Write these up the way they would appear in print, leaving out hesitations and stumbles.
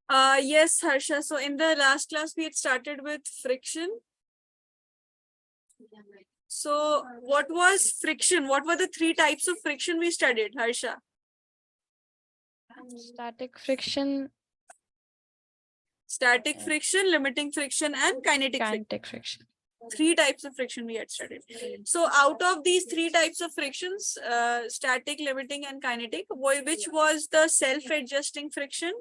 Yes, Harsha. So in the last class, we had started with friction. So what was friction? What were the three types of friction we studied, Harsha? Static friction, Static friction, limiting friction, and kinetic friction. kinetic friction. Three types of friction we had studied. So out of these three types of frictions, static, limiting, and kinetic, which was the self-adjusting friction?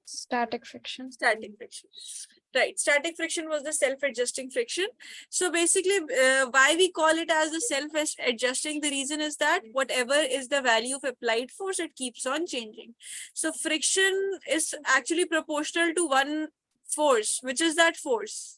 Static friction. Static friction. Right. Static friction was the self-adjusting friction. So basically, why we call it as the self-adjusting, the reason is that whatever is the value of applied force, it keeps on changing. So friction is actually proportional to one force. Which is that force?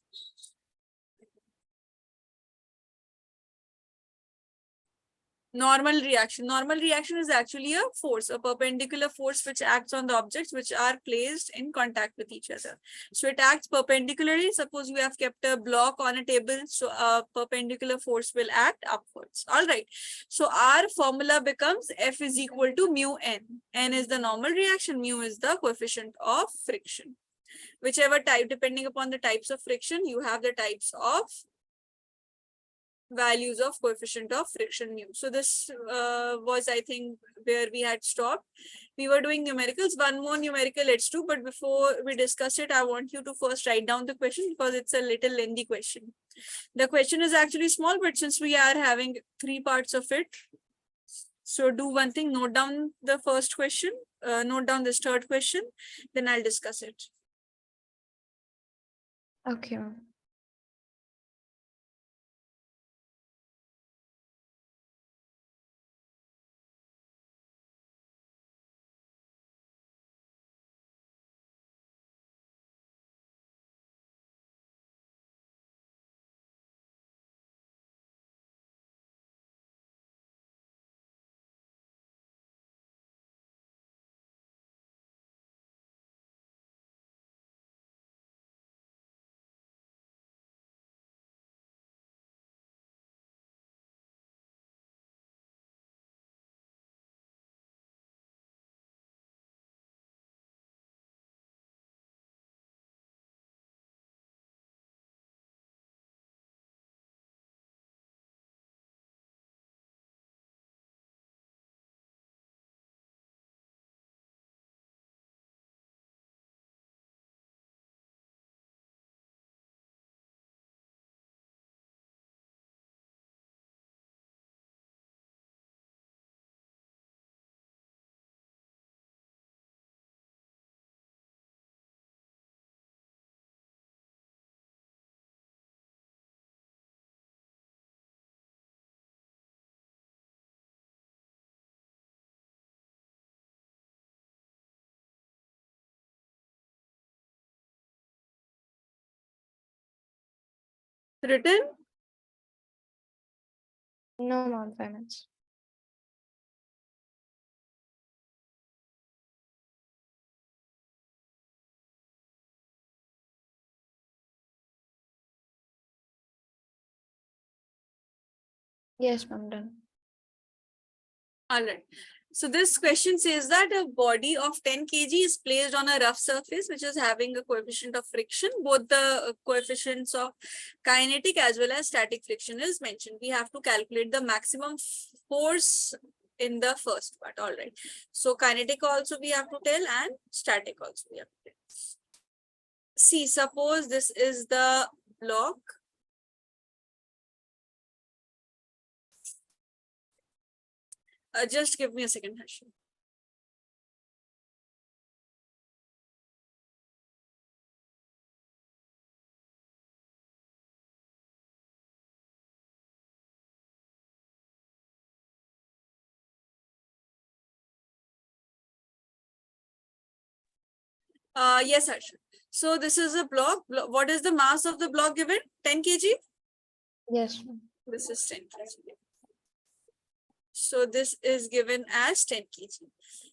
Normal reaction. Normal reaction is actually a force, a perpendicular force which acts on the objects which are placed in contact with each other. So it acts perpendicularly. Suppose you have kept a block on a table, so a perpendicular force will act upwards. All right. So our formula becomes F is equal to mu N. N is the normal reaction, mu is the coefficient of friction. Whichever type, depending upon the types of friction, you have the types of values of coefficient of friction mu. So this was, I think, where we had stopped. We were doing numericals. One more numerical let's do, but before we discuss it, I want you to first write down the question because it's a little lengthy question. The question is actually small, but since we are having three parts of it, so do one thing, note down the first question, note down this third question, then I'll discuss it. Okay, ma'am. Written? No, ma'am, 5 minutes. Yes, ma'am, done. All right. So this question says that a body of 10 kg is placed on a rough surface which is having a coefficient of friction. Both the coefficients of kinetic as well as static friction is mentioned. We have to calculate the maximum force in the first part. All right. So kinetic also we have to tell and static also we have to tell. See, suppose this is the block. Just give me a second, Harshit. Yes, Harshit. So this is a block. What is the mass of the block given? 10 kg? Yes, ma'am. This is 10 kg. So this is given as 10 kg.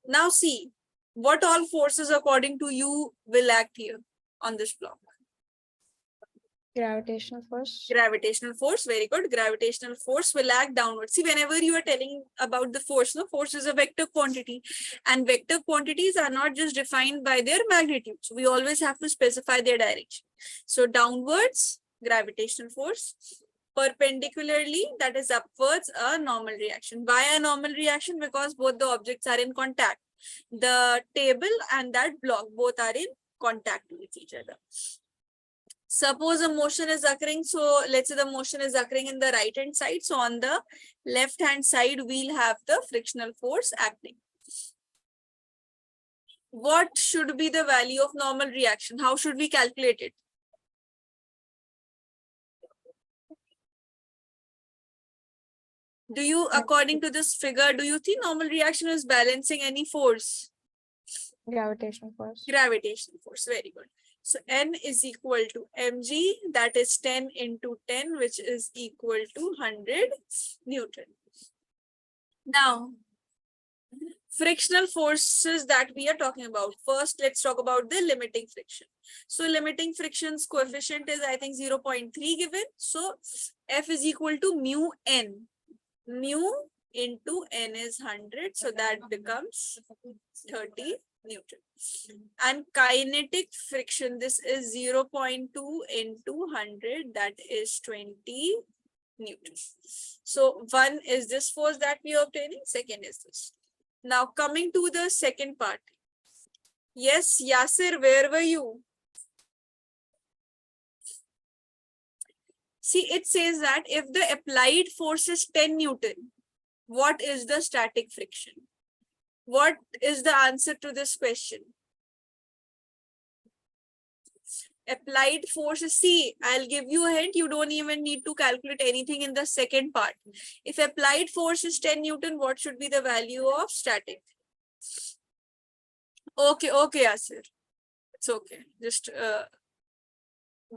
Now see, what all forces according to you will act here on this block? Gravitational force. Gravitational force, very good. Gravitational force will act downwards. See, whenever you are telling about the force, no, force is a vector quantity, and vector quantities are not just defined by their magnitude. We always have to specify their direction. So downwards, gravitational force. Perpendicularly, that is upwards, a normal reaction. Why a normal reaction? Because both the objects are in contact. The table and that block both are in contact with each other. Suppose a motion is occurring, so let's say the motion is occurring in the right hand side. So on the left hand side, we'll have the frictional force acting. What should be the value of normal reaction? How should we calculate it? Do you, according to this figure, do you think normal reaction is balancing any force? Gravitational force. Gravitational force, very good. So N is equal to mg, that is 10 into 10, which is equal to 100 Newton. Now, frictional forces that we are talking about. First, let's talk about the limiting friction. So limiting friction's coefficient is, I think, 0.3 given. So F is equal to mu N. Mu into N is 100. So that becomes 30 Newton. And kinetic friction, this is 0.2 into 100, that is 20 Newton. So one is this force that we are obtaining, second is this. Now coming to the second part. Yes, Yasir, where were you? See, it says that if the applied force is 10 Newton, what is the static friction? What is the answer to this question? Applied force is, see, I'll give you a hint. You don't even need to calculate anything in the second part. If applied force is 10 Newton, what should be the value of static? Okay, Asir. It's okay. Just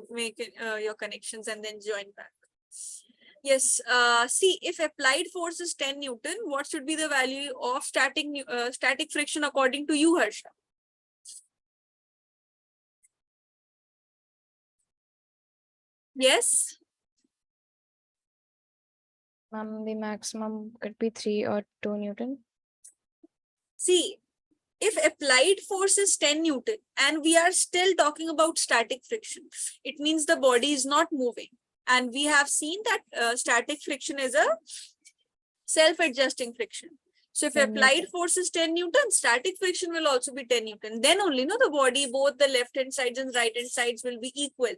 make it, your connections and then join back. Yes, see, if applied force is 10 Newton, what should be the value of static friction according to you, Harsha? Yes? The maximum could be 3 or 2 Newton. See, if applied force is 10 Newton and we are still talking about static friction, it means the body is not moving. And we have seen that static friction is a self-adjusting friction. So if applied force is 10 Newton, static friction will also be 10 Newton. Then only, no, the body, both the left hand sides and right hand sides will be equal.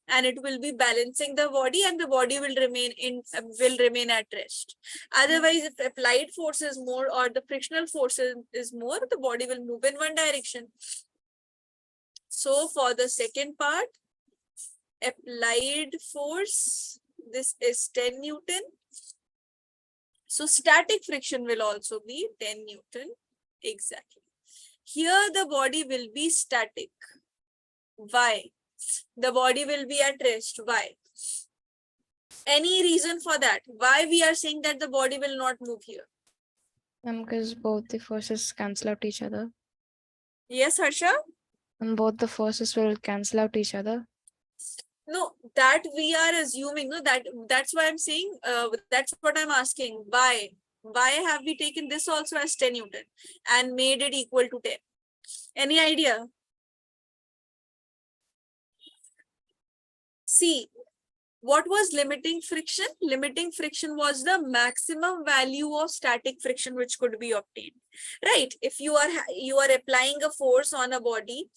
And it will be balancing the body, and the body will remain at rest. Otherwise, if applied force is more or the frictional force is more, the body will move in one direction. So for the second part, applied force, this is 10 Newton. So static friction will also be 10 Newton. Exactly. Here the body will be static. Why? The body will be at rest. Why? Any reason for that? Why we are saying that the body will not move here? Because both the forces cancel out each other. Yes, Harsha? And both the forces will cancel out each other. No, that we are assuming. No, that's why I'm saying. That's what I'm asking. Why? Why have we taken this also as 10 Newton and made it equal to 10? Any idea? See, what was limiting friction? Limiting friction was the maximum value of static friction which could be obtained. Right? If you are applying a force on a body,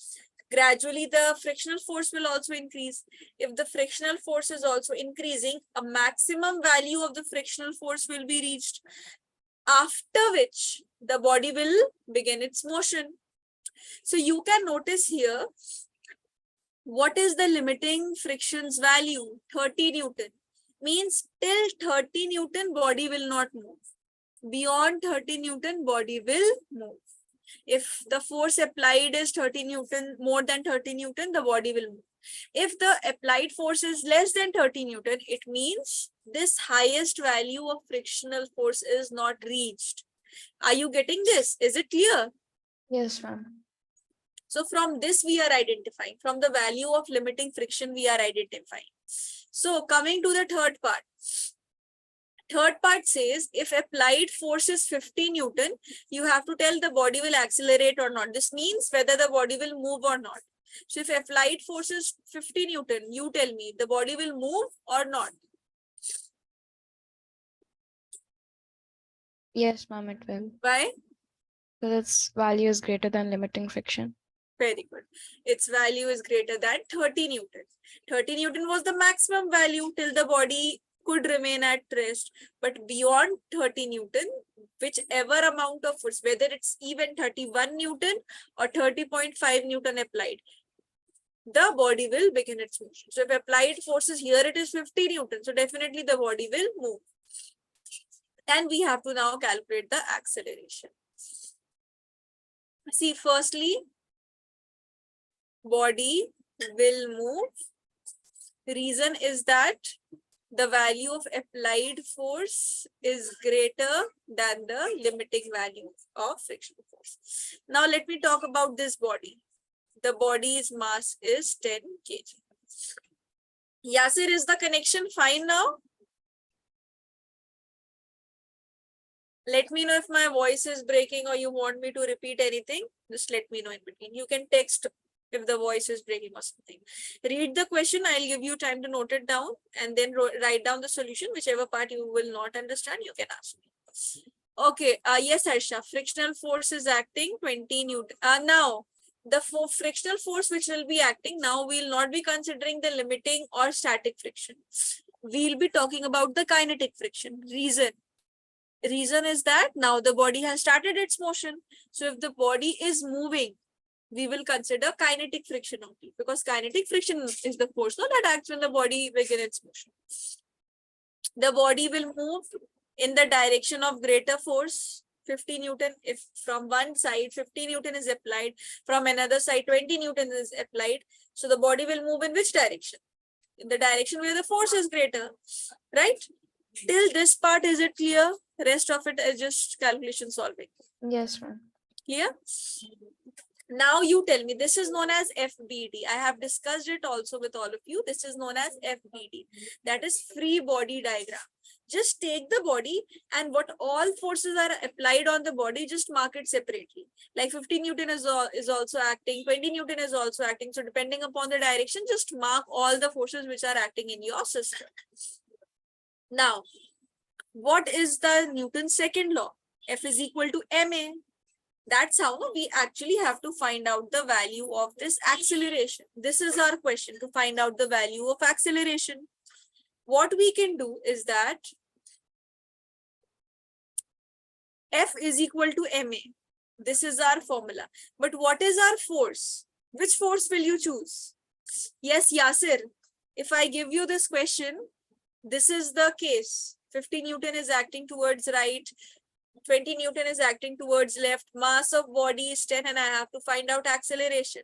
gradually the frictional force will also increase. If the frictional force is also increasing, a maximum value of the frictional force will be reached, after which the body will begin its motion. So you can notice here, what is the limiting friction's value? 30 Newton. Means till 30 Newton, body will not move. Beyond 30 Newton, body will move. If the force applied is 30 Newton, more than 30 Newton, the body will move. If the applied force is less than 30 Newton, it means this highest value of frictional force is not reached. Are you getting this? Is it clear? Yes, ma'am. So from this we are identifying, from the value of limiting friction we are identifying. So coming to the third part. Third part says if applied force is 50 Newton, you have to tell the body will accelerate or not. This means whether the body will move or not. So if applied force is 50 Newton, you tell me the body will move or not. Yes, ma'am, it will. Why? Because its value is greater than limiting friction. Very good. Its value is greater than 30 Newton. 30 Newton was the maximum value till the body could remain at rest. But beyond 30 Newton, whichever amount of force, whether it's even 31 Newton or 30.5 Newton applied, the body will begin its motion. So if applied forces here, it is 50 Newton. So definitely the body will move. And we have to now calculate the acceleration. See, firstly, body will move. Reason is that the value of applied force is greater than the limiting value of frictional force. Now let me talk about this body. The body's mass is 10 kg. Yasir, is the connection fine now? Let me know if my voice is breaking or you want me to repeat anything. Just let me know in between. You can text if the voice is breaking or something. Read the question. I'll give you time to note it down and then write down the solution. Whichever part you will not understand, you can ask me. Okay. Yes, Aisha. Frictional force is acting 20 Newton. Now, the frictional force which will be acting, now we'll not be considering the limiting or static friction. We'll be talking about the kinetic friction. Reason is that now the body has started its motion. So if the body is moving, we will consider kinetic friction only, because kinetic friction is the force that acts when the body begins its motion. The body will move in the direction of greater force, 50 Newton. If from one side 50 Newton is applied, from another side 20 Newton is applied, so the body will move in which direction? In the direction where the force is greater, right? Till this part, is it clear? Rest of it is just calculation solving. Yes, ma'am. Clear? Now you tell me, this is known as FBD. I have discussed it also with all of you. This is known as FBD. That is free body diagram. Just take the body and what all forces are applied on the body, just mark it separately. Like 50 Newton is also acting, 20 Newton is also acting. So depending upon the direction, just mark all the forces which are acting in your system. Now, what is the Newton's second law? F is equal to ma. That's how we actually have to find out the value of this acceleration. This is our question, to find out the value of acceleration. What we can do is that F is equal to ma. This is our formula. But what is our force? Which force will you choose? Yes, Yasir. If I give you this question, this is the case. 50 Newton is acting towards right, 20 Newton is acting towards left, mass of body is 10 and I have to find out acceleration.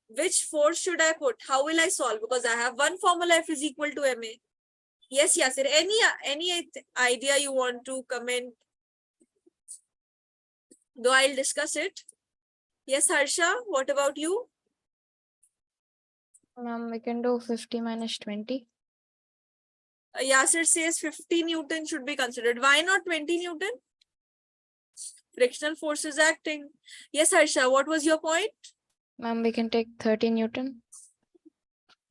Which force should I put? How will I solve? Because I have one formula, F is equal to ma. Yes, Yasir, any idea you want to comment? Though I'll discuss it. Yes, Harsha, what about you? Ma'am, we can do 50 minus 20. Yasir says 50 Newton should be considered. Why not 20 Newton? Frictional force is acting. Yes, Harsha, what was your point? Ma'am, we can take 30 Newton.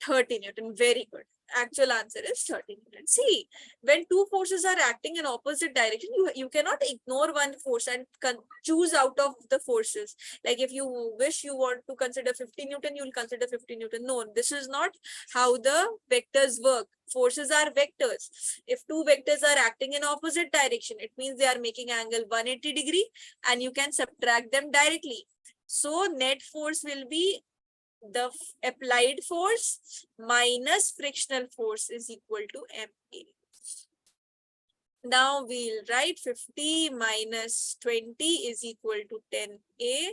30 Newton, very good. Actual answer is 30 Newton. See, when two forces are acting in opposite direction, you cannot ignore one force and choose out of the forces. Like if you wish you want to consider 50 Newton, you will consider 50 Newton. No, this is not how the vectors work. Forces are vectors. If two vectors are acting in opposite direction, it means they are making angle 180 degree and you can subtract them directly. So net force will be the applied force minus frictional force is equal to ma. Now we'll write 50 minus 20 is equal to 10a.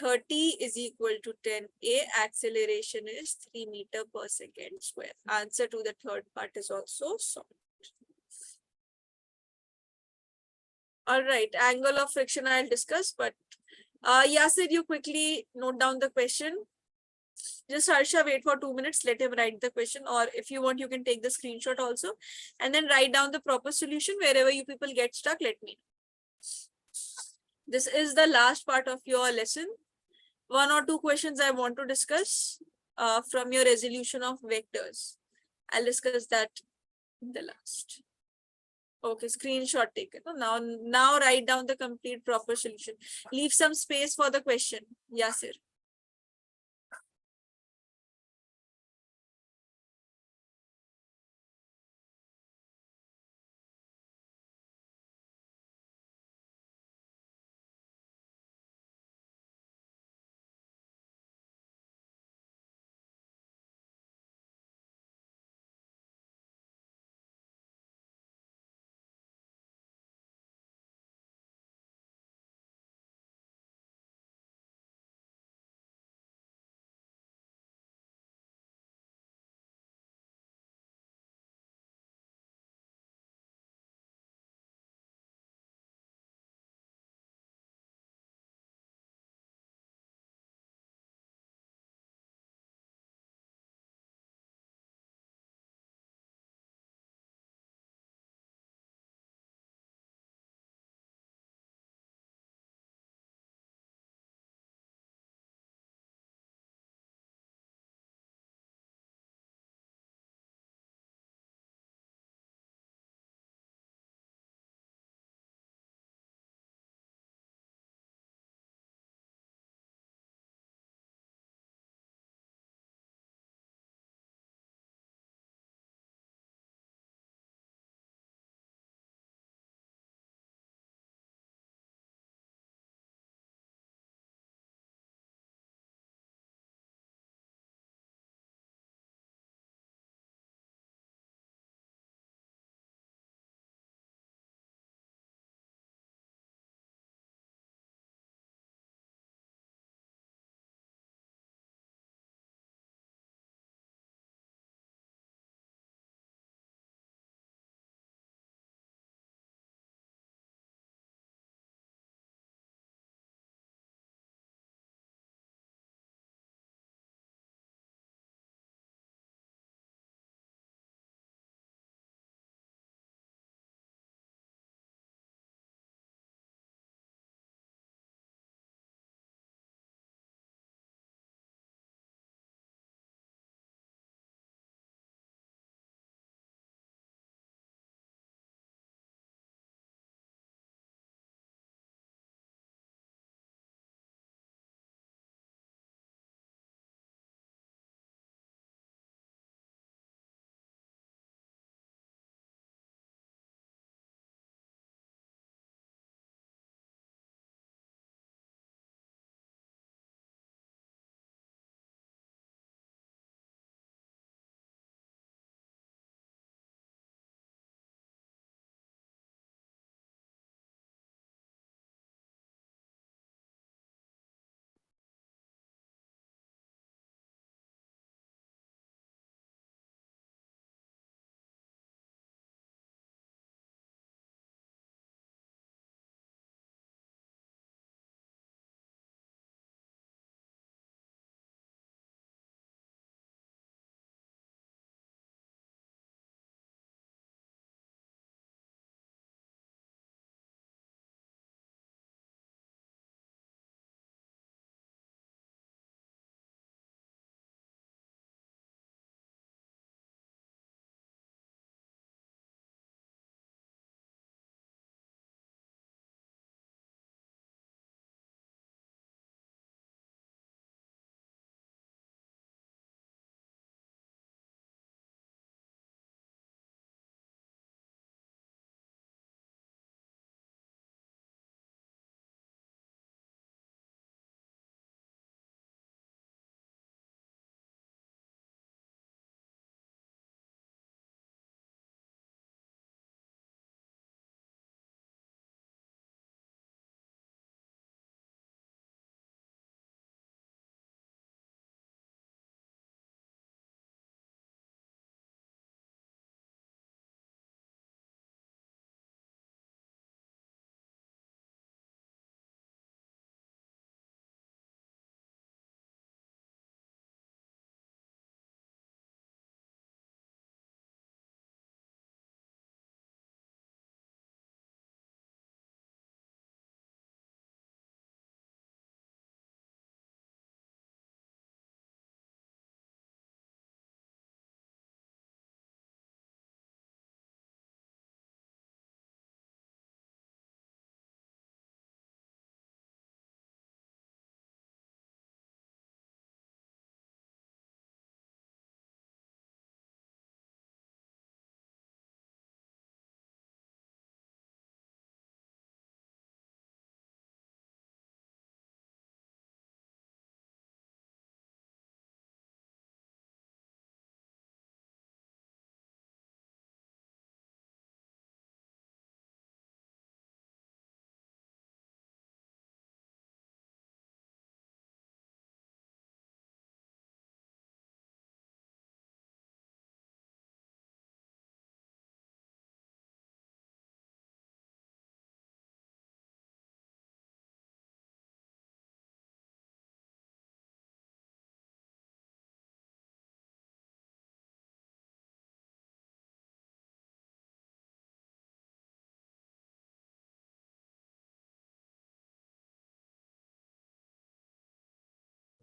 30 is equal to 10a. Acceleration is 3 meters per second square. Answer to the third part is also solved. All right, angle of friction I'll discuss, but Yasir, you quickly note down the question. Just Harsha, wait for 2 minutes, let him write the question, or if you want, you can take the screenshot also, and then write down the proper solution. Wherever you people get stuck, let me know. This is the last part of your lesson. 1 or 2 questions I want to discuss from your resolution of vectors. I'll discuss that in the last. Okay, screenshot taken. Now write down the complete proper solution. Leave some space for the question. Yasir.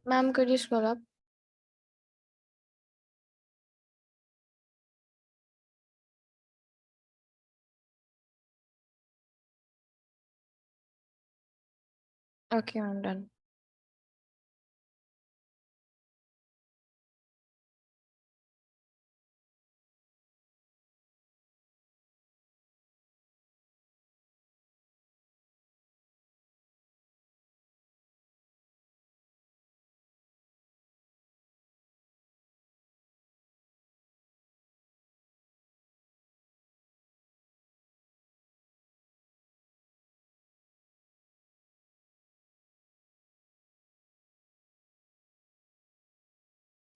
Ma'am, could you scroll up? Okay, I'm done.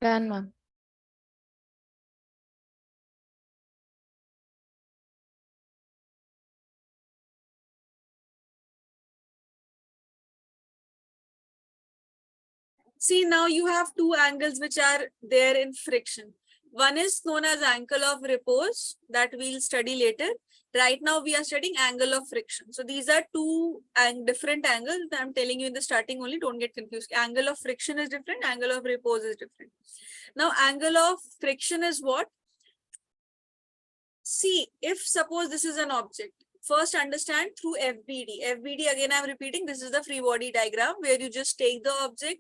Done, ma'am. See, now you have two angles which are there in friction. One is known as angle of repose that we'll study later. Right now we are studying angle of friction. So these are two different angles. I'm telling you in the starting only, don't get confused. Angle of friction is different, angle of repose is different. Now angle of friction is what? See, if suppose this is an object, first understand through FBD. FBD, again I'm repeating, this is the free body diagram where you just take the object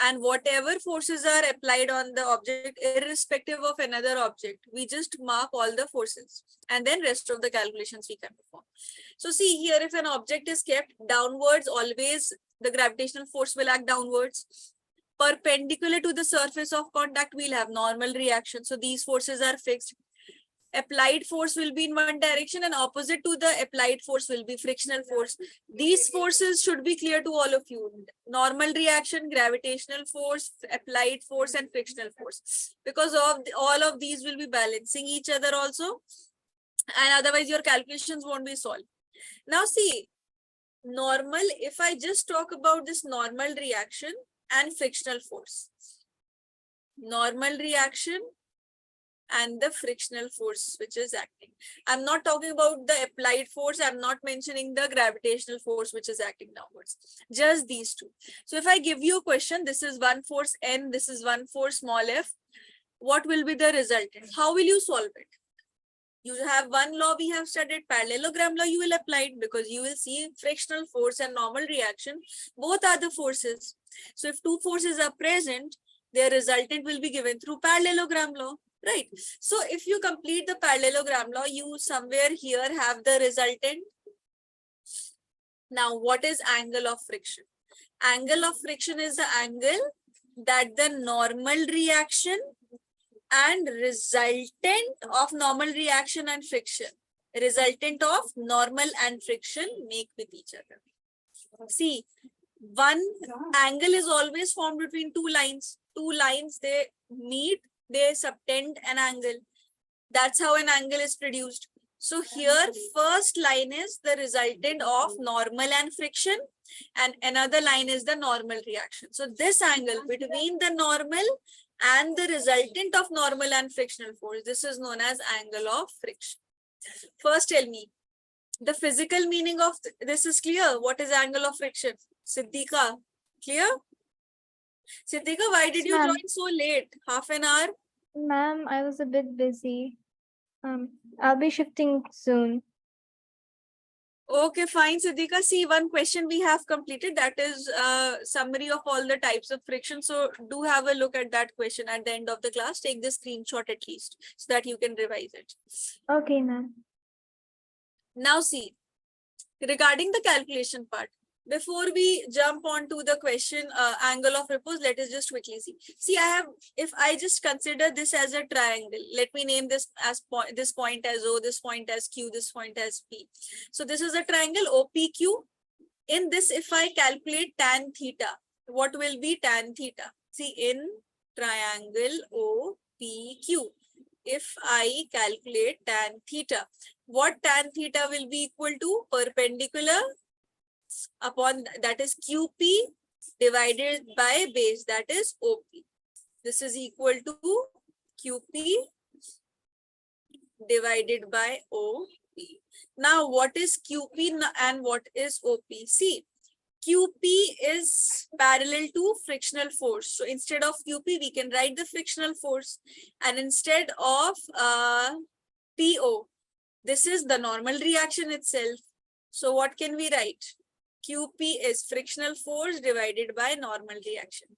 and whatever forces are applied on the object, irrespective of another object, we just mark all the forces and then rest of the calculations we can perform. So see here, if an object is kept downwards, always the gravitational force will act downwards. Perpendicular to the surface of contact, we'll have normal reaction. So these forces are fixed. Applied force will be in one direction and opposite to the applied force will be frictional force. These forces should be clear to all of you. Normal reaction, gravitational force, applied force and frictional force. Because of all of these will be balancing each other also, and otherwise your calculations won't be solved. Now see, normal, if I just talk about this normal reaction and frictional force. Normal reaction and the frictional force which is acting. I'm not talking about the applied force. I'm not mentioning the gravitational force which is acting downwards. Just these two. So if I give you a question, this is one force N, this is one force small f. What will be the resultant? How will you solve it? You have one law we have studied, parallelogram law you will apply it, because you will see frictional force and normal reaction. Both are the forces. So if two forces are present, their resultant will be given through parallelogram law. Right. So if you complete the parallelogram law, you somewhere here have the resultant. Now, what is angle of friction? Angle of friction is the angle that the normal reaction and resultant of normal reaction and friction, resultant of normal and friction make with each other. See, one angle is always formed between two lines. Two lines, they meet, they subtend an angle. That's how an angle is produced. So here, first line is the resultant of normal and friction, and another line is the normal reaction. So this angle between the normal and the resultant of normal and frictional force, this is known as angle of friction. First, tell me, the physical meaning of this is clear. What is angle of friction? Siddhika, clear? Siddhika, why did you join so late? Half an hour? Ma'am, I was a bit busy. I'll be shifting soon. Okay, fine, Siddhika. See, one question we have completed, that is a summary of all the types of friction. So do have a look at that question at the end of the class. Take the screenshot at least so that you can revise it. Okay, ma'am. Now see, regarding the calculation part, before we jump on to the question angle of repose, let us just quickly see. See, I have, if I just consider this as a triangle, let me name this as this point as O, this point as Q, this point as P. So this is a triangle OPQ. In this, if I calculate tan theta, what will be tan theta? See, in triangle OPQ, if I calculate tan theta, what tan theta will be equal to? Perpendicular upon, that is QP, divided by base, that is OP. This is equal to QP divided by OP. Now, what is QP and what is OP? See, QP is parallel to frictional force. So instead of QP, we can write the frictional force. And instead of PO, this is the normal reaction itself. So what can we write? QP is frictional force divided by normal reaction.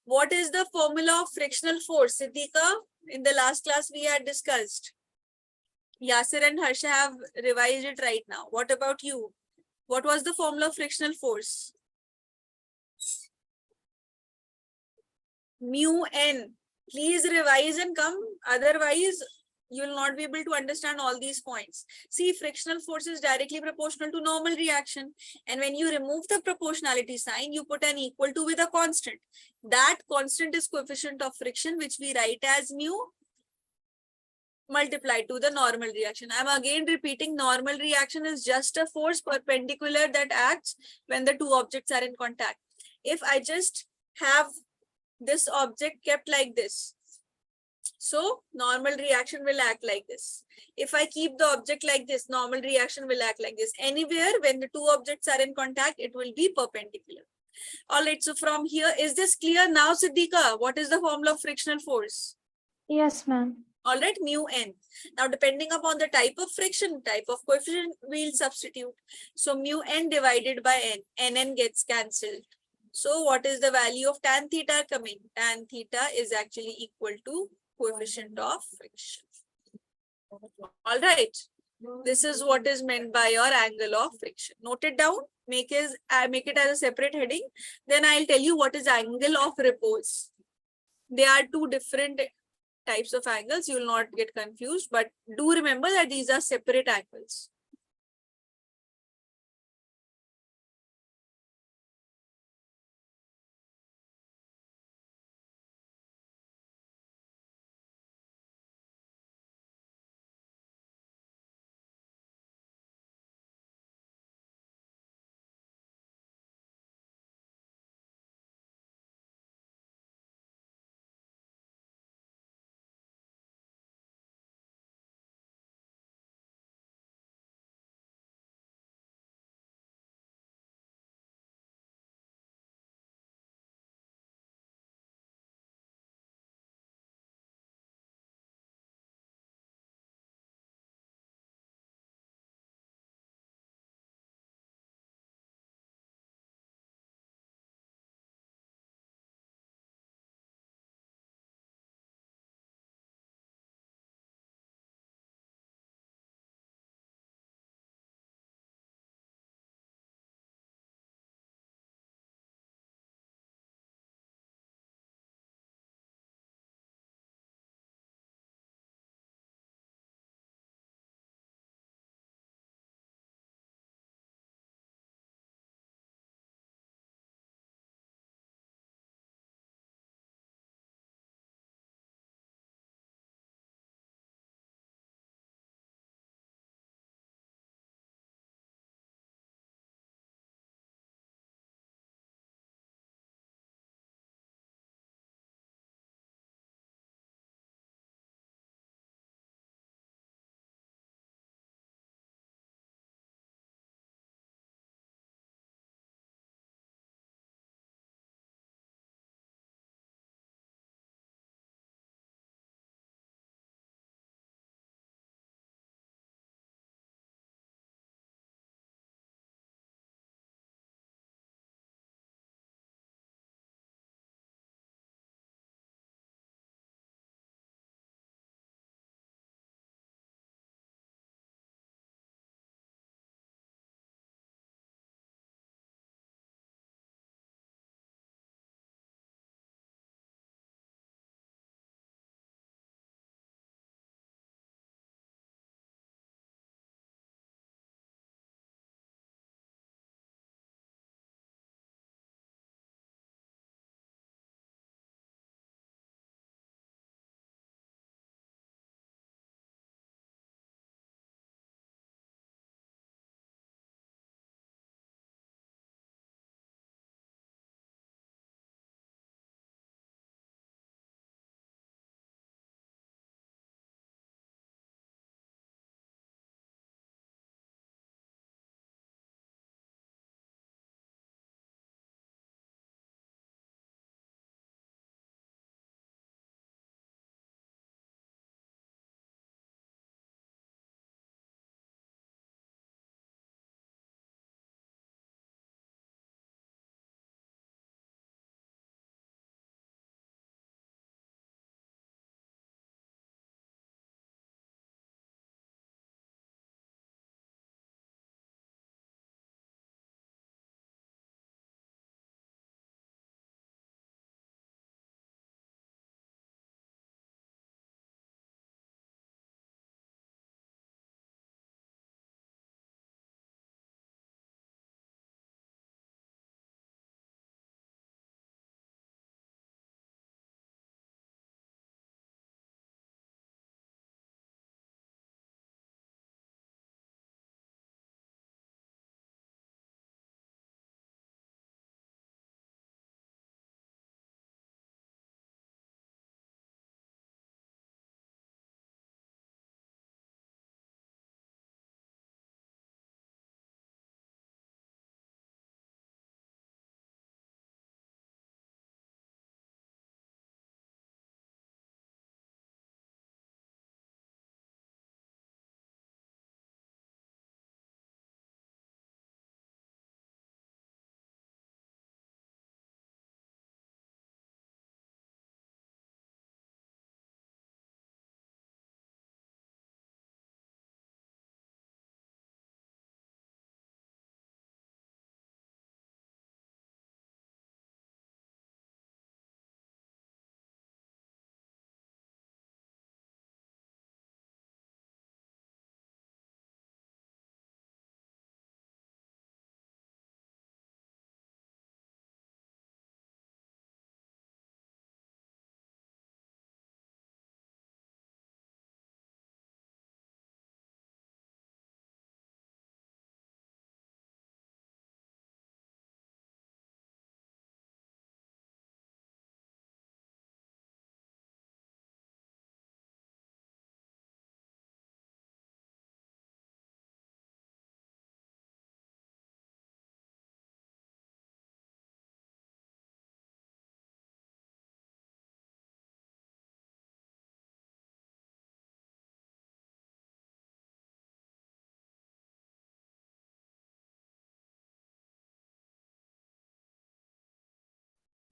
What is the formula of frictional force, Siddhika? In the last class we had discussed. Yasir and Harsha have revised it right now. What about you? What was the formula of frictional force? Mu n. Please revise and come. Otherwise, you will not be able to understand all these points. See, frictional force is directly proportional to normal reaction. And when you remove the proportionality sign, you put an equal to with a constant. That constant is coefficient of friction, which we write as mu multiplied to the normal reaction. I'm again repeating, normal reaction is just a force perpendicular that acts when the two objects are in contact. If I just have this object kept like this, so normal reaction will act like this. If I keep the object like this, normal reaction will act like this. Anywhere when the two objects are in contact, it will be perpendicular. All right, so from here, is this clear now, Siddhika? What is the formula of frictional force? Yes, ma'am. All right, mu n. Now, depending upon the type of friction, type of coefficient, we'll substitute. So mu n divided by n, nn gets cancelled. So what is the value of tan theta coming? Tan theta is actually equal to coefficient of friction. All right. This is what is meant by your angle of friction. Note it down, make it as a separate heading. Then I'll tell you what is angle of repose. They are two different types of angles. You will not get confused, but do remember that these are separate angles.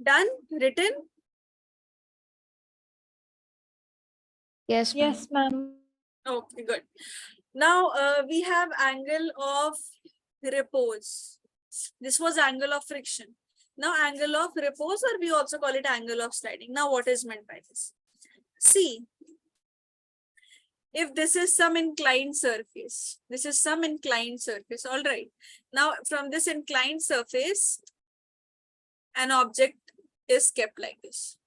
Done? Written? Yes, ma'am. Yes, ma'am. Okay, good. Now we have angle of repose. This was angle of friction. Now angle of repose, or we also call it angle of sliding. Now what is meant by this? See, if this is some inclined surface, this is some inclined surface, all right. Now from this inclined surface, an object is kept like this.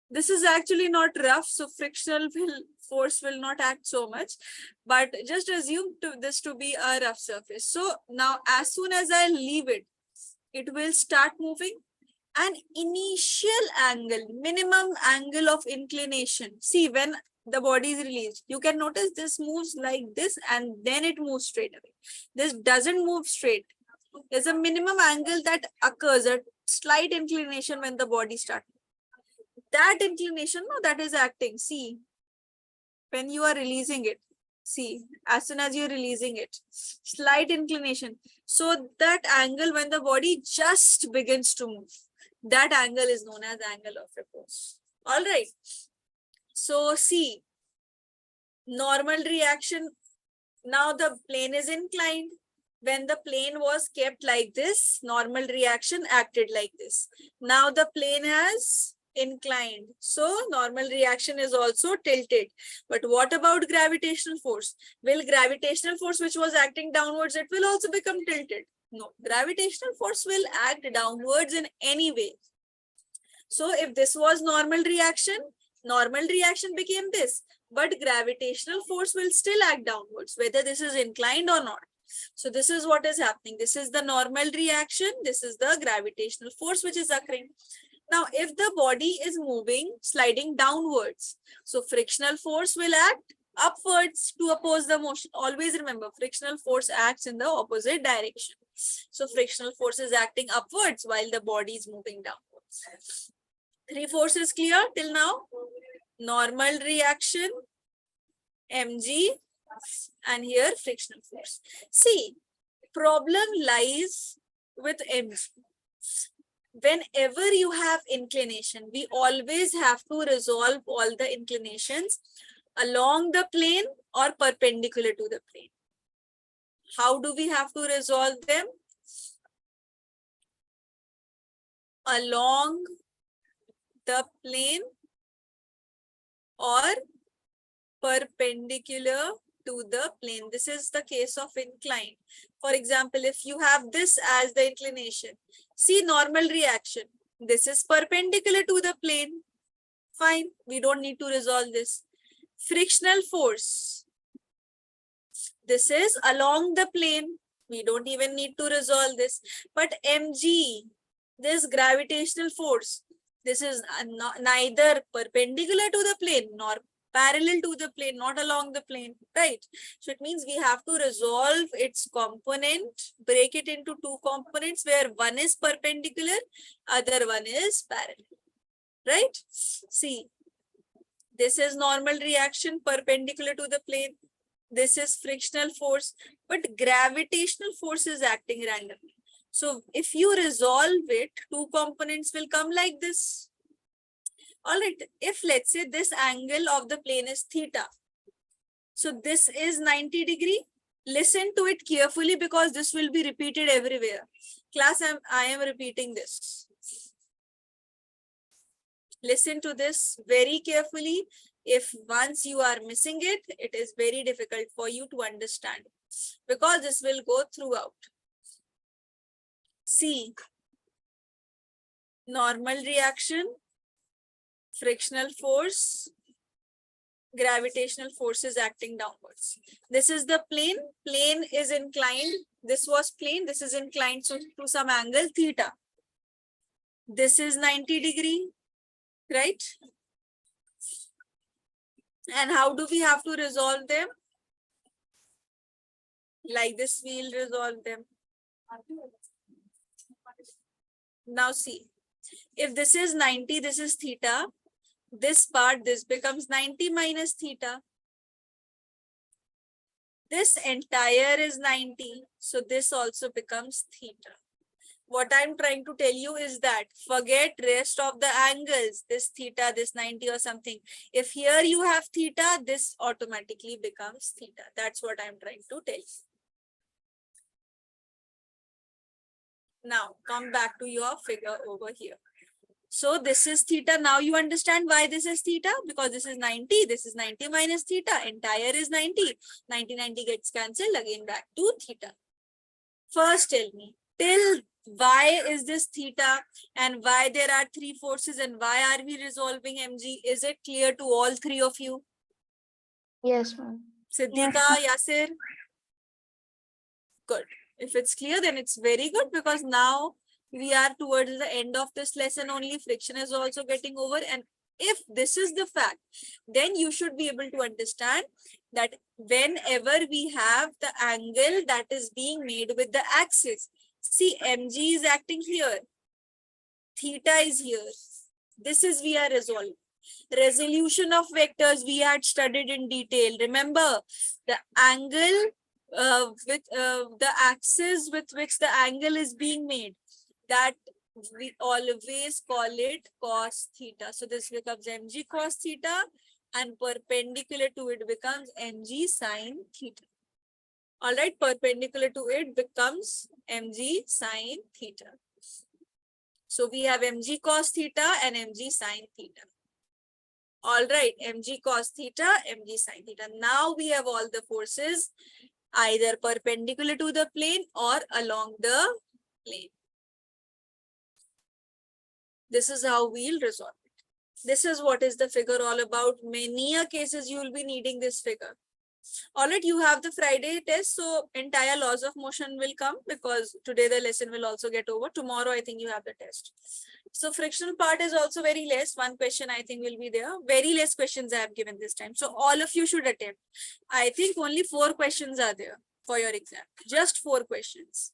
This is actually not rough, so frictional force will not act so much, but just assume this to be a rough surface. So now as soon as I leave it, it will start moving. An initial angle, minimum angle of inclination. See, when the body is released, you can notice this moves like this and then it moves straight away. This doesn't move straight. There's a minimum angle that occurs, a slight inclination when the body starts. That inclination, no, that is acting. See, when you are releasing it, see, as soon as you're releasing it, slight inclination. So that angle when the body just begins to move, that angle is known as angle of repose. All right. So see, normal reaction. Now the plane is inclined. When the plane was kept like this, normal reaction acted like this. Now the plane has inclined. So normal reaction is also tilted. But what about gravitational force? Will gravitational force which was acting downwards, it will also become tilted? No, gravitational force will act downwards in any way. So if this was normal reaction became this, but gravitational force will still act downwards, whether this is inclined or not. So this is what is happening. This is the normal reaction. This is the gravitational force which is occurring. Now, if the body is moving, sliding downwards, so frictional force will act upwards to oppose the motion. Always remember, frictional force acts in the opposite direction. So frictional force is acting upwards while the body is moving downwards. Three forces clear till now? Normal reaction, mg, and here frictional force. See, problem lies with mg. Whenever you have inclination, we always have to resolve all the inclinations along the plane or perpendicular to the plane. How do we have to resolve them? Along the plane or perpendicular to the plane. This is the case of incline. For example, if you have this as the inclination, see normal reaction. This is perpendicular to the plane. Fine, we don't need to resolve this. Frictional force. This is along the plane. We don't even need to resolve this. But mg, this gravitational force, this is neither perpendicular to the plane nor parallel to the plane, not along the plane, right? So it means we have to resolve its component, break it into two components where one is perpendicular, other one is parallel, right? See, this is normal reaction perpendicular to the plane. This is frictional force, but gravitational force is acting randomly. So if you resolve it, two components will come like this. All right, if let's say this angle of the plane is theta, so this is 90 degree. Listen to it carefully because this will be repeated everywhere. Class, I am repeating this. Listen to this very carefully. If once you are missing it, it is very difficult for you to understand because this will go throughout. See, normal reaction, frictional force, gravitational force is acting downwards. This is the plane. Plane is inclined. This was plane. This is inclined to some angle theta. This is 90 degree, right? And how do we have to resolve them? Like this, we'll resolve them. Now see, if this is 90, this is theta. This part, this becomes 90 minus theta. This entire is 90. So this also becomes theta. What I'm trying to tell you is that forget rest of the angles, this theta, this 90 or something. If here you have theta, this automatically becomes theta. That's what I'm trying to tell you. Now come back to your figure over here. So this is theta. Now you understand why this is theta, because this is 90. This is 90 minus theta. Entire is 90. 90, 90 gets cancelled, again back to theta. First tell me, till why is this theta and why there are three forces and why are we resolving mg? Is it clear to all three of you? Yes, ma'am. Siddhika, Yasir? Good. If it's clear, then it's very good, because now we are towards the end of this lesson only. Friction is also getting over. And if this is the fact, then you should be able to understand that whenever we have the angle that is being made with the axis, see, mg is acting here, theta is here. This is we are resolving. Resolution of vectors we had studied in detail. Remember, the angle with the axis with which the angle is being made, that we always call it cos theta. So this becomes mg cos theta, and perpendicular to it becomes mg sin theta. All right, perpendicular to it becomes mg sin theta. So we have mg cos theta and mg sin theta. All right, mg cos theta, mg sin theta. Now we have all the forces either perpendicular to the plane or along the plane. This is how we'll resolve it. This is what is the figure all about. Many cases you will be needing this figure. All right, you have the Friday test, so entire laws of motion will come, because today the lesson will also get over. Tomorrow, I think you have the test. So frictional part is also very less. One question I think will be there. Very less questions I have given this time. So all of you should attempt. I think only 4 questions are there for your exam. Just 4 questions.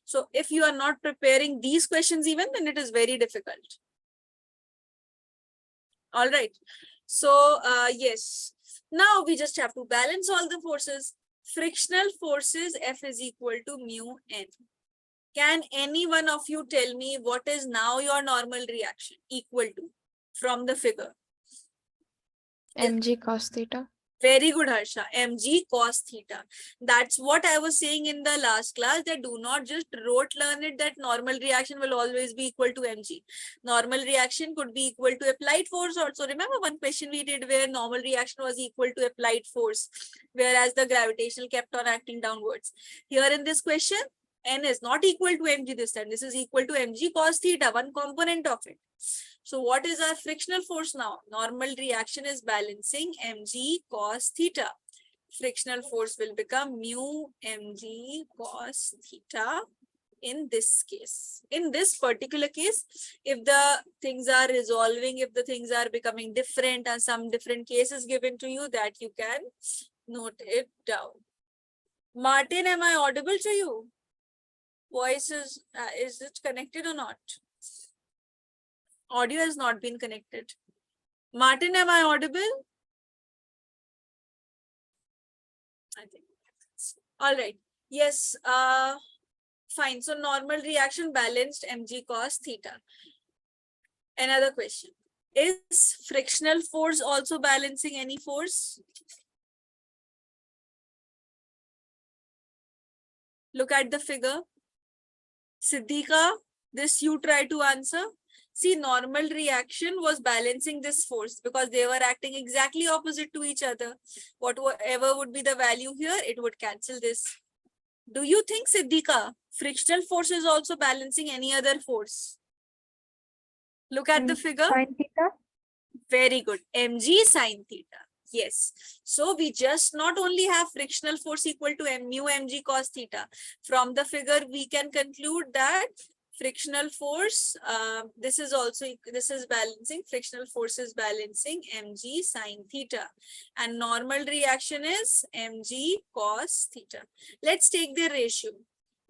So if you are not preparing these questions even, then it is very difficult. All right. So yes. Now we just have to balance all the forces. Frictional forces F is equal to mu n. Can any one of you tell me what is now your normal reaction equal to from the figure? Mg cos theta. Very good, Harsha. Mg cos theta. That's what I was saying in the last class, that do not just rote learn it that normal reaction will always be equal to mg. Normal reaction could be equal to applied force also. Remember one question we did where normal reaction was equal to applied force, whereas the gravitational kept on acting downwards. Here in this question, n is not equal to mg this time. This is equal to mg cos theta, one component of it. So what is our frictional force now? Normal reaction is balancing mg cos theta. Frictional force will become mu mg cos theta in this case. In this particular case, if the things are resolving, if the things are becoming different and some different cases given to you, that you can note it down. Martin, am I audible to you? Voice is it connected or not? Audio has not been connected. Martin, am I audible? I think. All right. Yes. Fine. So normal reaction balanced mg cos theta. Another question. Is frictional force also balancing any force? Look at the figure. Siddhika, this you try to answer. See, normal reaction was balancing this force because they were acting exactly opposite to each other. Whatever would be the value here, it would cancel this. Do you think, Siddhika, frictional force is also balancing any other force? Look at the figure. Sin theta. Very good. Mg sin theta. Yes. So we just not only have frictional force equal to mu mg cos theta. From the figure, we can conclude that frictional force, this is balancing, frictional force is balancing mg sin theta. And normal reaction is mg cos theta. Let's take the ratio.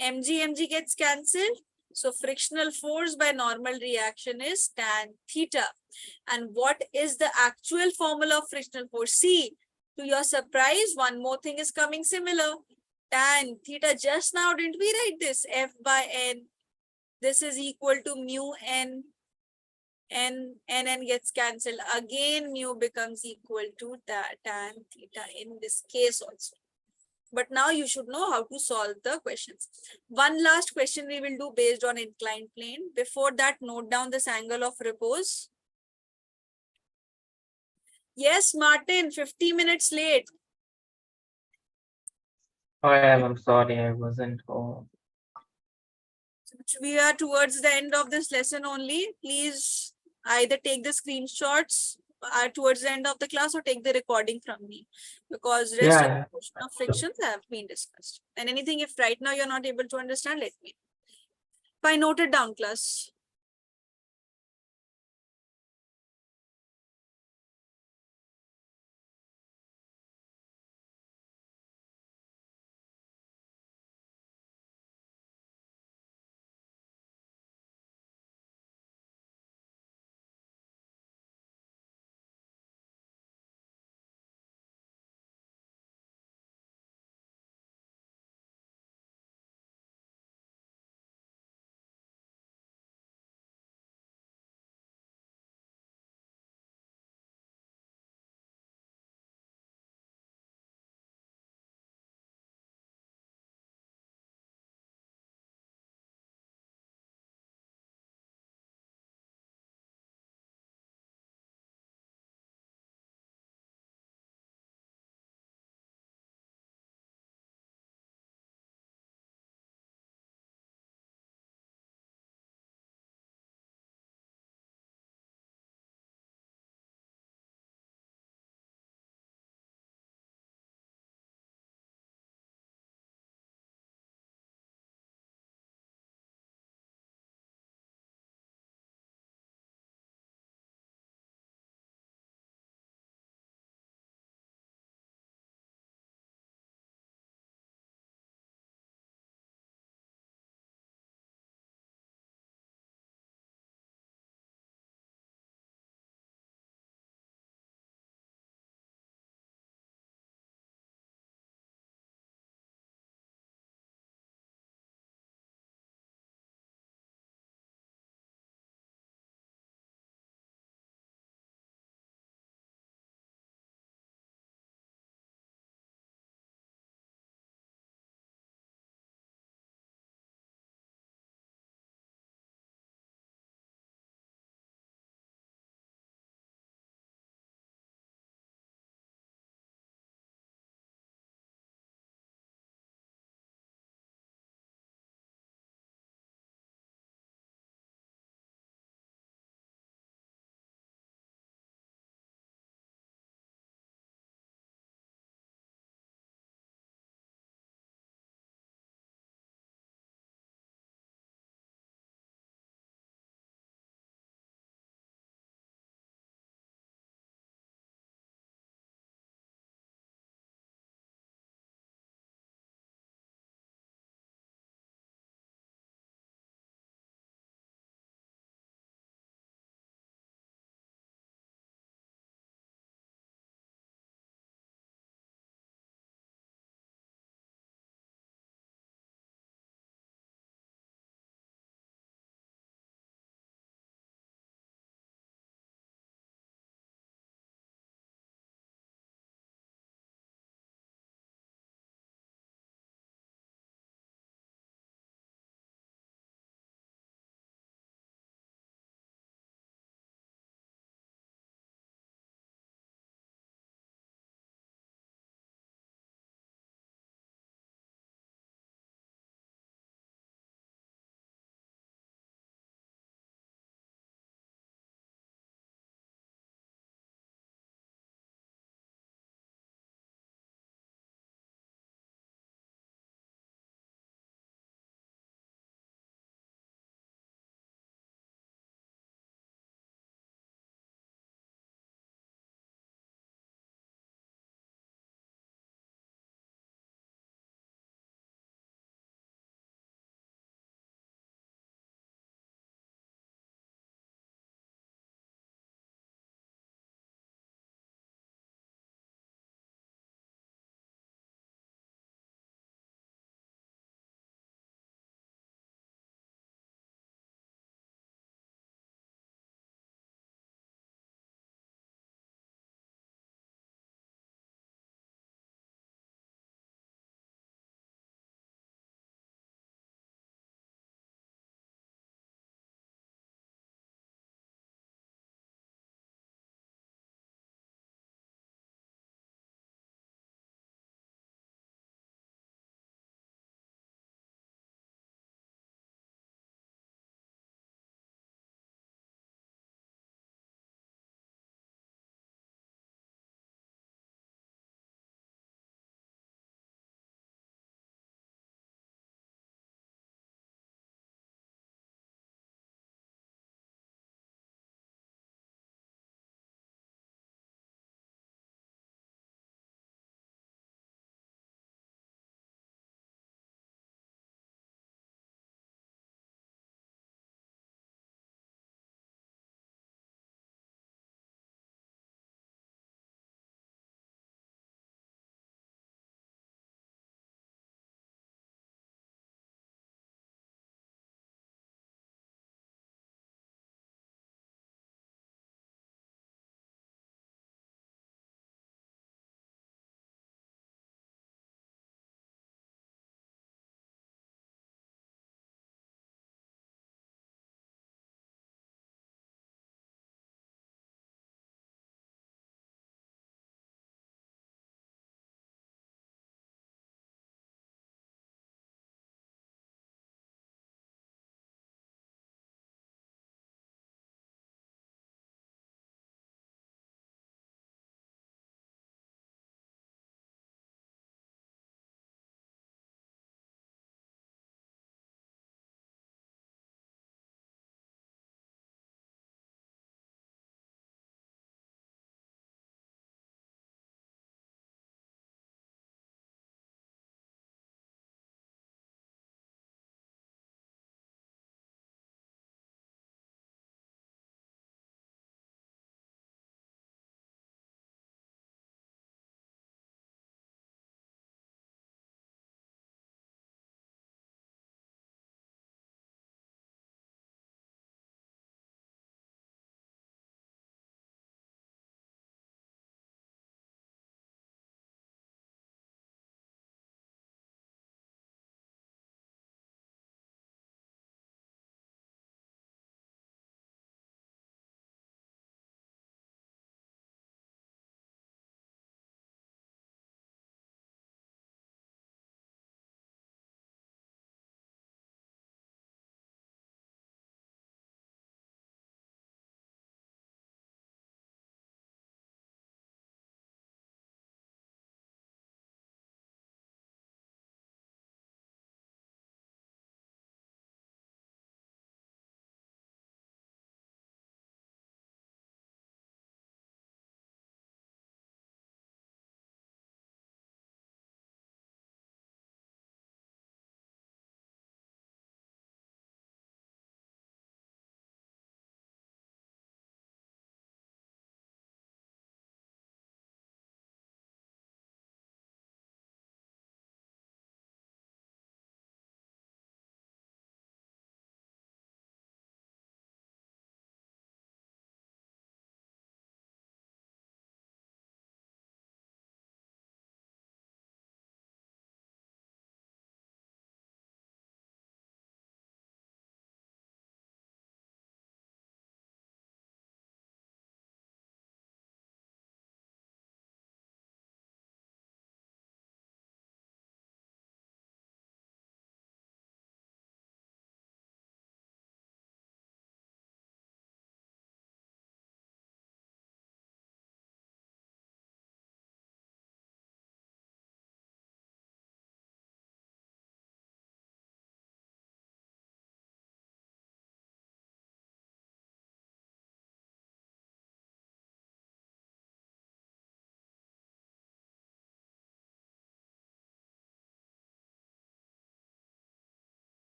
Mg gets cancelled. So frictional force by normal reaction is tan theta. And what is the actual formula of frictional force? See, to your surprise, one more thing is coming similar. Tan theta, just now didn't we write this? F by N. This is equal to mu n. N gets cancelled. Again, mu becomes equal to tan theta in this case also. But now you should know how to solve the questions. One last question we will do based on inclined plane. Before that, note down this angle of repose. Yes, Martin, 50 minutes late. Oh, I'm sorry, I wasn't home. We are towards the end of this lesson only. Please either take the screenshots towards the end of the class or take the recording from me, because rest of Yeah, the portion of frictions have been discussed. And anything, if right now you're not able to understand, let me know. If I note it down, class.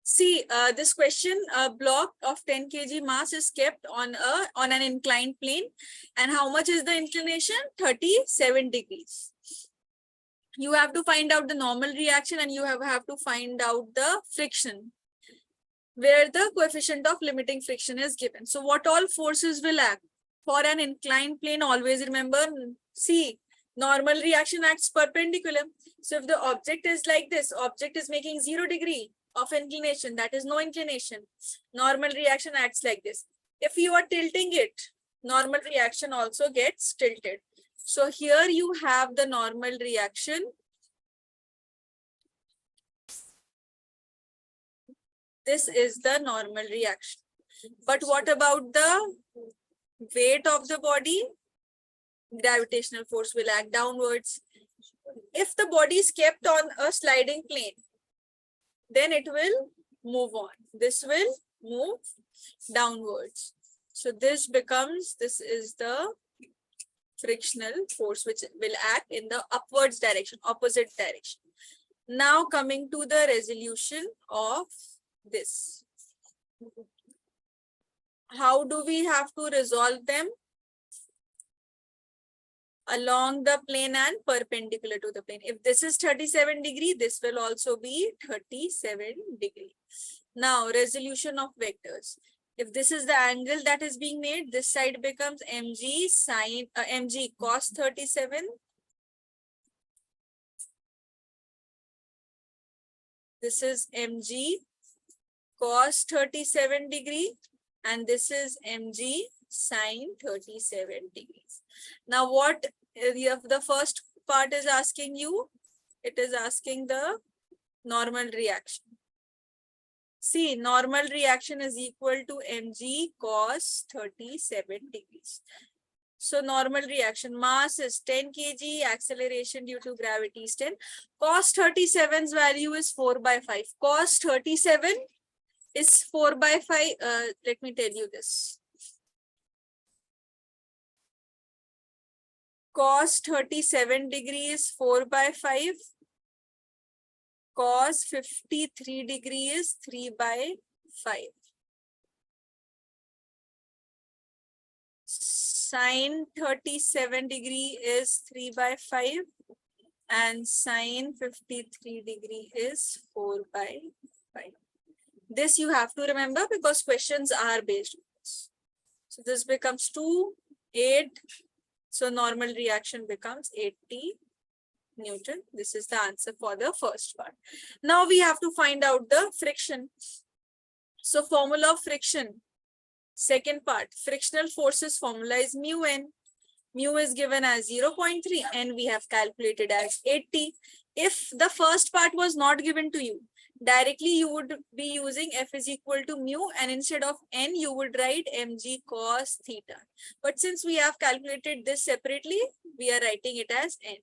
See, this question, a block of 10 kg mass is kept on an inclined plane. And how much is the inclination? 37 degrees. You have to find out the normal reaction and you have to find out the friction, where the coefficient of limiting friction is given. So what all forces will act? For an inclined plane, always remember, see, normal reaction acts perpendicular. So if the object is like this, object is making 0 degree of inclination, that is no inclination. Normal reaction acts like this. If you are tilting it, normal reaction also gets tilted. So here you have the normal reaction. This is the normal reaction. But what about the weight of the body? Gravitational force will act downwards. If the body is kept on a sliding plane, then it will move on. This will move downwards. So this is the frictional force which will act in the upwards direction, opposite direction. Now coming to the resolution of this. How do we have to resolve them? Along the plane and perpendicular to the plane. If this is 37 degree, this will also be 37 degree. Now, resolution of vectors. If this is the angle that is being made, this side becomes mg sine mg cos 37. This is mg cos 37 degree, and this is mg sine 37 degrees. Now, what the first part is asking you? It is asking the normal reaction. See, normal reaction is equal to mg cos 37 degrees. So normal reaction, mass is 10 kg, acceleration due to gravity is 10. Cos 37's value is 4 by 5. Cos 37 is 4 by 5. Let me tell you this. Cos 37 degrees 4 by 5. Cos 53 degree is 3 by 5. Sine 37 degree is 3 by 5. And sine 53 degree is 4 by 5. This you have to remember because questions are based on this. So this becomes 2, 8. So normal reaction becomes 80 Newton. This is the answer for the first part. Now we have to find out the friction. So formula of friction. Second part, frictional forces formula is mu n. Mu is given as 0.3 and we have calculated as 80. If the first part was not given to you, directly you would be using F is equal to mu, and instead of n, you would write mg cos theta. But since we have calculated this separately, we are writing it as n.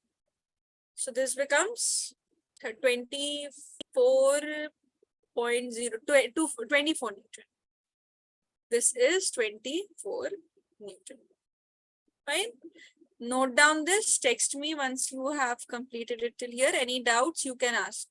So this becomes 24.0 24 Newton. This is 24 Newton. Fine. Note down this, text me once you have completed it till here. Any doubts you can ask.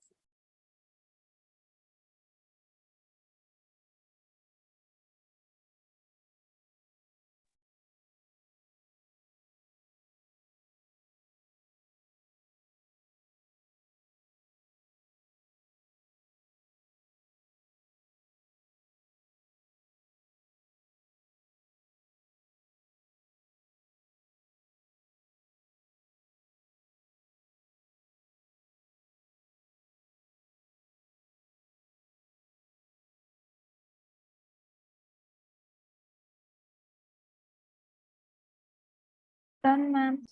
Done, ma'am.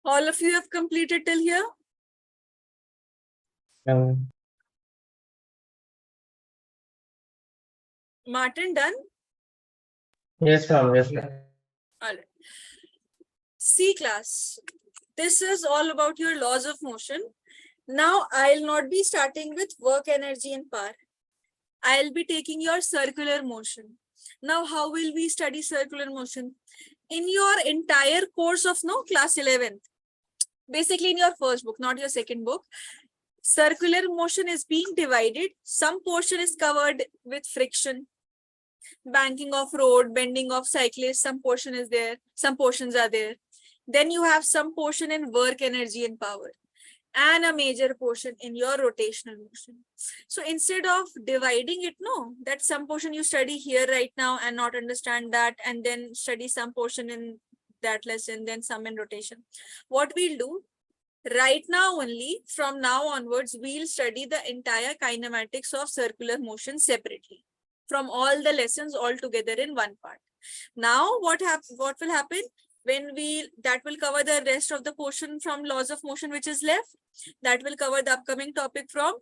All of you have completed till here? No. Martin, done? Yes, ma'am. Yes, ma'am. All right. C class. This is all about your laws of motion. Now, I'll not be starting with work, energy, and power. I'll be taking your circular motion. Now, how will we study circular motion? In your entire course of class 11th, basically in your first book, not your second book, circular motion is being divided. Some portion is covered with friction, banking of road, bending of cyclists, some portion is there, some portions are there. Then you have some portion in work, energy, and power, and a major portion in your rotational motion. So instead of dividing it, that some portion you study here right now and not understand that, and then study some portion in that lesson, then some in rotation. What we'll do right now only, from now onwards, we'll study the entire kinematics of circular motion separately from all the lessons all together in one part. Now, what will happen when that will cover the rest of the portion from laws of motion which is left. That will cover the upcoming topic from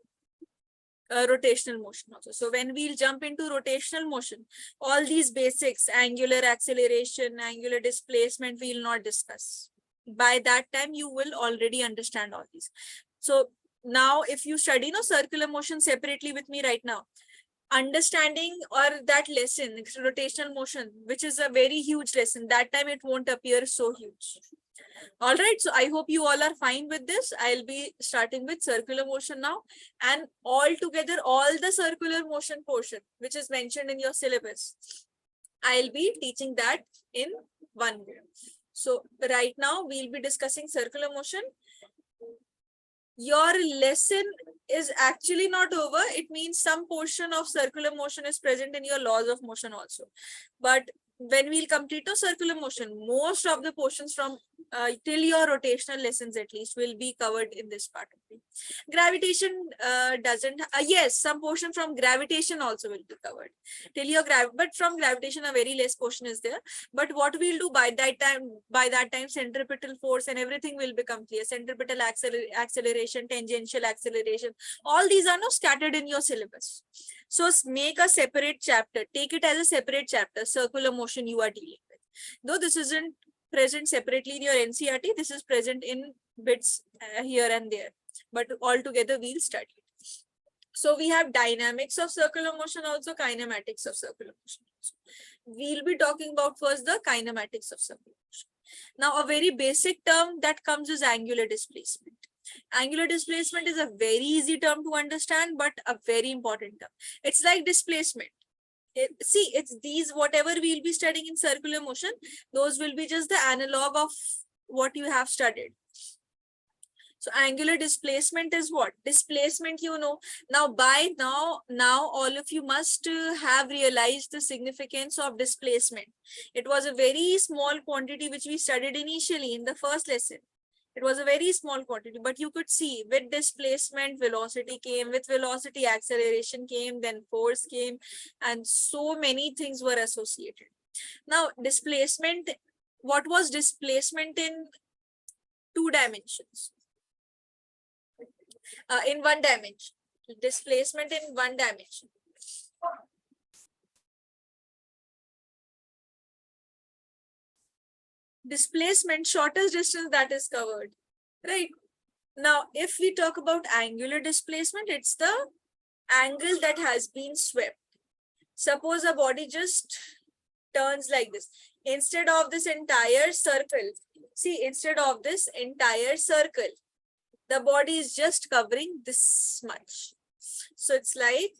rotational motion also. So when we'll jump into rotational motion, all these basics, angular acceleration, angular displacement, we'll not discuss. By that time, you will already understand all these. So now if you study circular motion separately with me right now, understanding or that lesson, rotational motion, which is a very huge lesson, that time it won't appear so huge. All right, so I hope you all are fine with this. I'll be starting with circular motion now, and all together, all the circular motion portion, which is mentioned in your syllabus, I'll be teaching that in one go. So right now we'll be discussing circular motion. Your lesson is actually not over. It means some portion of circular motion is present in your laws of motion also. But when we'll complete the circular motion, most of the portions from till your rotational lessons at least will be covered in this part of it. Gravitation doesn't, yes, some portion from gravitation also will be covered till your but from gravitation a very less portion is there. But what we'll do by that time centripetal force and everything will become clear. Centripetal acceleration, tangential acceleration, all these are now scattered in your syllabus. So make a separate chapter, take it as a separate chapter, circular motion you are dealing with. Though this isn't present separately in your NCERT, this is present in bits here and there, but all together we'll study it. So we have dynamics of circular motion, also kinematics of circular motion. We'll be talking about first the kinematics of circular motion. Now a very basic term that comes is angular displacement. Angular displacement is a very easy term to understand, but a very important term. It's like displacement. It's these, whatever we'll be studying in circular motion, those will be just the analog of what you have studied. So angular displacement is what? Displacement, now by now all of you must have realized the significance of displacement. It was a very small quantity which we studied initially in the first lesson. It was a very small quantity, but you could see with displacement, velocity came, with velocity, acceleration came, then force came, and so many things were associated. Now, displacement, what was displacement in 2 dimensions? In 1 dimension. Displacement in 1 dimension. Displacement, shortest distance that is covered, right? Now, if we talk about angular displacement, it's the angle that has been swept. Suppose a body just turns like this. Instead of this entire circle, the body is just covering this much. So it's like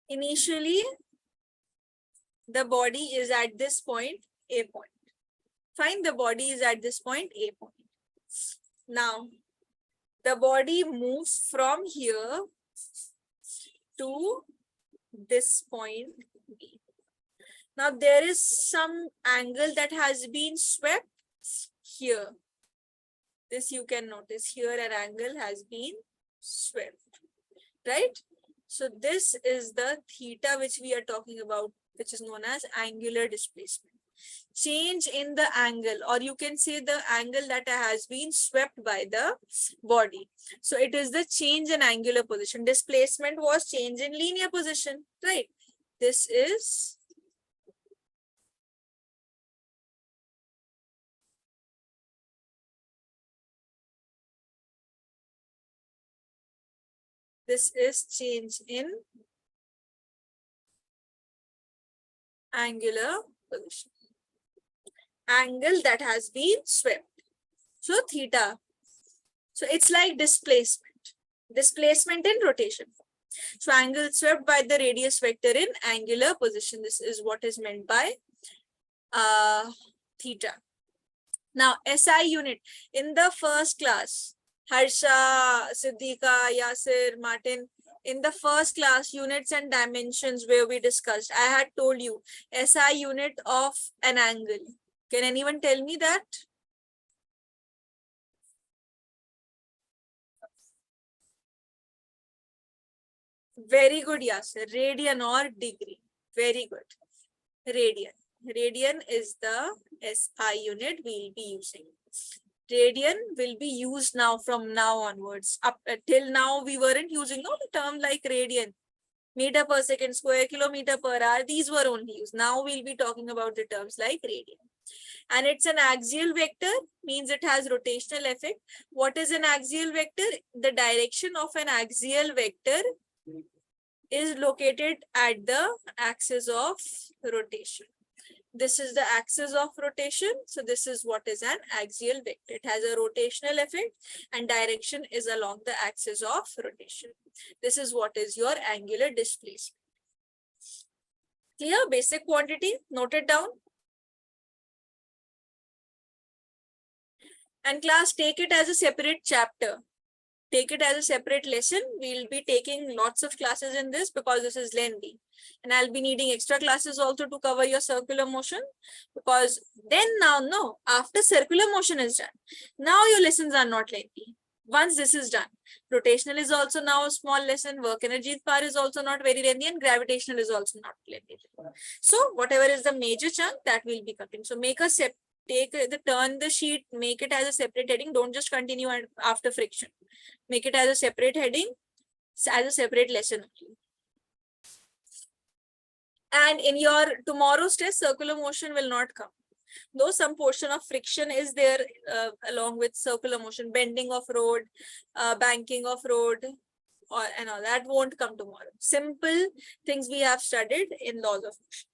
initially the body is at this point, A point. Fine, the body is at this point, A point. Now, the body moves from here to this point B. Now there is some angle that has been swept here. This you can notice here, an angle has been swept, right? So this is the theta which we are talking about, which is known as angular displacement. Change in the angle, or you can say the angle that has been swept by the body. So it is the change in angular position. Displacement was change in linear position, right? This is change in angular position. Angle that has been swept. So theta. So it's like displacement. Displacement in rotation. So angle swept by the radius vector in angular position. This is what is meant by theta. Now SI unit in the first class, Harsha, Siddhika, Yasir, Martin, in the first class, units and dimensions where we discussed, I had told you SI unit of an angle. Can anyone tell me that? Very good, Yasir. Radian or degree. Very good. Radian. Radian is the SI unit we'll be using. Radian will be used now from now onwards. Up till now, we weren't using the term like radian. Meter per second square, kilometer per hour. These were only used. Now we'll be talking about the terms like radian. And it's an axial vector, means it has rotational effect. What is an axial vector? The direction of an axial vector is located at the axis of rotation. This is the axis of rotation. So this is what is an axial vector. It has a rotational effect and direction is along the axis of rotation. This is what is your angular displacement. Clear? Basic quantity, note it down. And class, take it as a separate chapter. Take it as a separate lesson. We'll be taking lots of classes in this because this is lengthy. And I'll be needing extra classes also to cover your circular motion, because then no, after circular motion is done, now your lessons are not lengthy. Once this is done, rotational is also now a small lesson, work energy power is also not very lengthy, and gravitational is also not lengthy. So whatever is the major chunk, that will be cutting. So make a turn the sheet, make it as a separate heading. Don't just continue after friction. Make it as a separate heading, as a separate lesson. And in your tomorrow's test, circular motion will not come. Though some portion of friction is there along with circular motion, bending of road, banking of road, and all that won't come tomorrow. Simple things we have studied in laws of motion.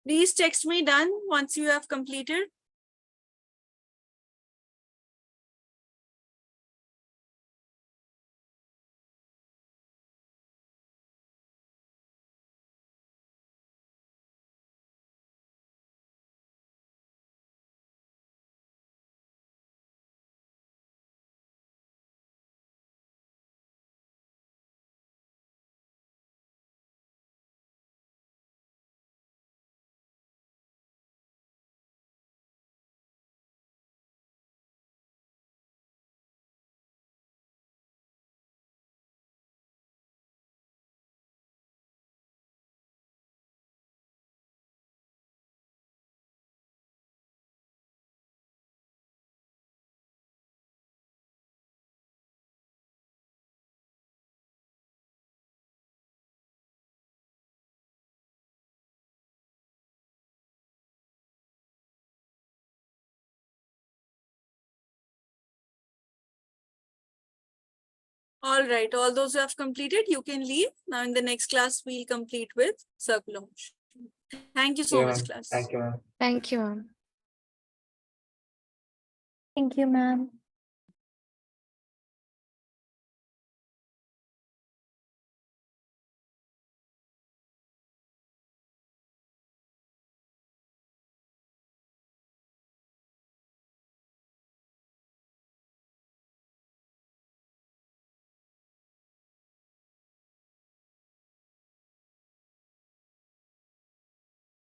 Please text me done once you have completed. All right, all those who have completed, you can leave. Now in the next class, we'll complete with circular motion. Thank you so Yeah, much, ma'am. class. Thank you, ma'am. Thank you, ma'am. Thank you, ma'am.